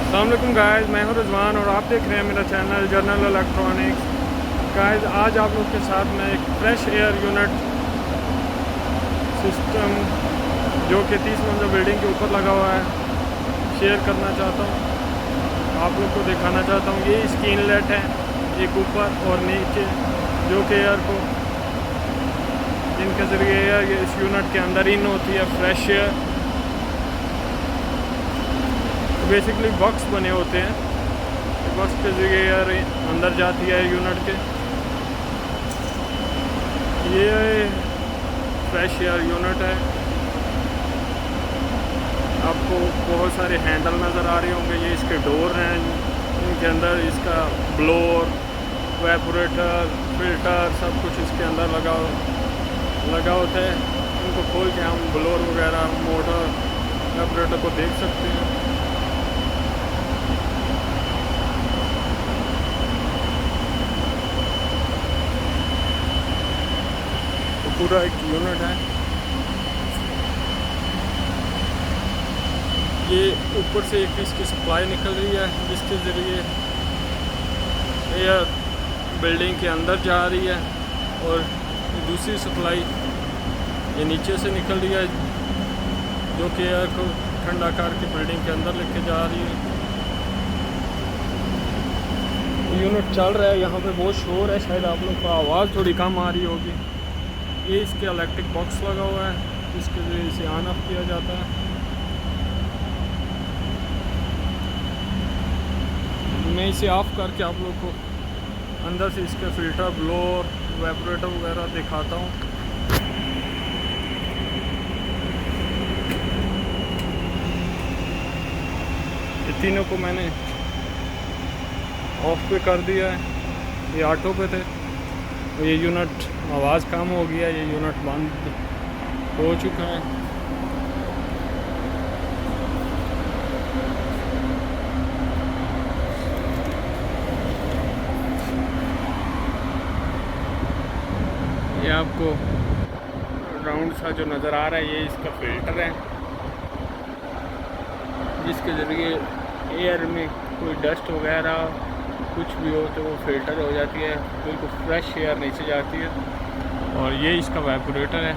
अस्सलाम वालेकुम गाइस, मैं हूं रिजवान और आप देख रहे हैं मेरा चैनल जनरल इलेक्ट्रॉनिक्स। गाइस, आज आप लोग के साथ मैं एक फ्रेश एयर यूनिट सिस्टम जो कि 30 मंजिल बिल्डिंग के ऊपर लगा हुआ है शेयर करना चाहता हूं। आप लोग को दिखाना चाहता हूं। ये इसकी इनलेट है, एक ऊपर और नीचे, जो कि एयर को जिनके ज़रिए एयर इस यूनिट के अंदर इन होती है, फ्रेश एयर। बेसिकली बॉक्स बने होते हैं, बॉक्स के जरिए एयर अंदर जाती है यूनिट के। ये फ्रेश एयर यूनिट है। आपको बहुत सारे हैंडल नज़र आ रहे होंगे। ये इसके डोर हैं, इनके अंदर इसका ब्लोअर, वेपोरेटर, फिल्टर सब कुछ इसके अंदर लगा होता है। इनको खोल के हम ब्लोअर वगैरह, मोटर, वेपोरेटर को देख सकते हैं। पूरा एक यूनिट है। ये ऊपर से एक इसकी सप्लाई निकल रही है, जिसके ज़रिए एयर बिल्डिंग के अंदर जा रही है, और दूसरी सप्लाई ये नीचे से निकल रही है, जो कि एयर को ठंडा करके बिल्डिंग के अंदर लेके जा रही है। यूनिट चल रहा है। यहाँ पे बहुत शोर है, शायद आप लोग को आवाज़ थोड़ी कम आ रही होगी। ये इसके इलेक्ट्रिक बॉक्स लगा हुआ है, जिसके ज़रिए इसे ऑन ऑफ किया जाता है। मैं इसे ऑफ़ करके आप लोग को अंदर से इसके फ़िल्टर, ब्लोअर, वेपोरेटर वगैरह दिखाता हूँ। ये तीनों को मैंने ऑफ पे कर दिया है। ये ऑटो पे थे। ये यूनिट आवाज़ कम हो गया, ये यूनिट बंद हो चुका है। ये आपको राउंड सा जो नज़र आ रहा है, ये इसका फ़िल्टर है, जिसके ज़रिए एयर में कोई डस्ट वगैरह कुछ भी हो तो वो फ़िल्टर हो जाती है, बिल्कुल फ्रेश एयर नीचे जाती है। और ये इसका वेपोरेटर है,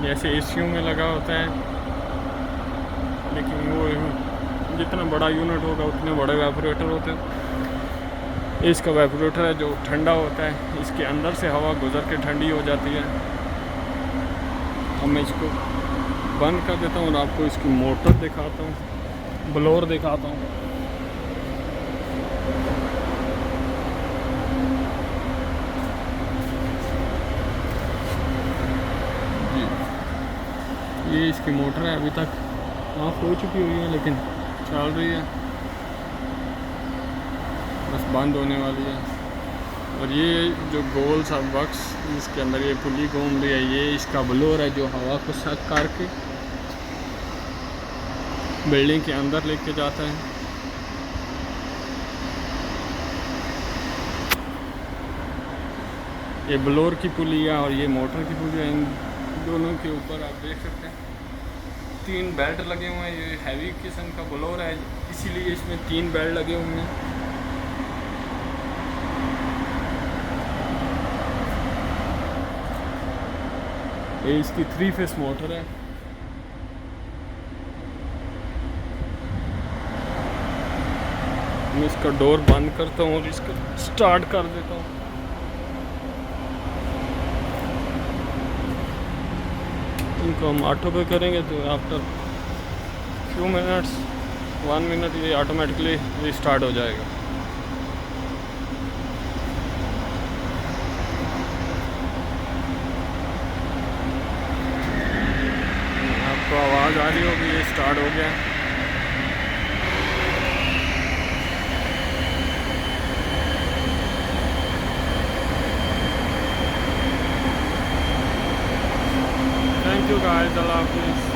जैसे एसीओ में लगा होता है, लेकिन वो जितना बड़ा यूनिट होगा उतने बड़े वेपोरेटर होते हैं। ये इसका वेपोरेटर है जो ठंडा होता है, इसके अंदर से हवा गुजर के ठंडी हो जाती है। अब मैं इसको बंद कर देता हूँ और आपको इसकी मोटर दिखाता हूँ, ब्लोअर दिखाता हूँ। ये इसकी मोटर है, अभी तक ऑफ हो चुकी हुई है, लेकिन चल रही है, बस बंद होने वाली है। और ये जो गोल सा बॉक्स, इसके अंदर ये पुली घूम रही है, ये इसका ब्लोअर है जो हवा को सक करके बिल्डिंग के अंदर लेके जाता है। ये ब्लोअर की पुली है और ये मोटर की पुली है। इन दोनों के ऊपर आप देख सकते हैं 3 बेल्ट लगे हुए हैं। ये हैवी किस्म का ब्लोअर है, इसीलिए इसमें 3 बेल्ट लगे हुए हैं। ये इसकी 3 फेस मोटर है। मैं इसका डोर बंद करता हूँ और इसको स्टार्ट कर देता हूँ। इनको हम ऑटो पे करेंगे तो आफ्टर फ्यू मिनट्स, 1 मिनट, ये ऑटोमेटिकली रिस्टार्ट हो जाएगा। आपको आवाज़ आ रही होगी, ये स्टार्ट हो गया। थैंक यू गाइस, अल्लाह हाफ़िज़।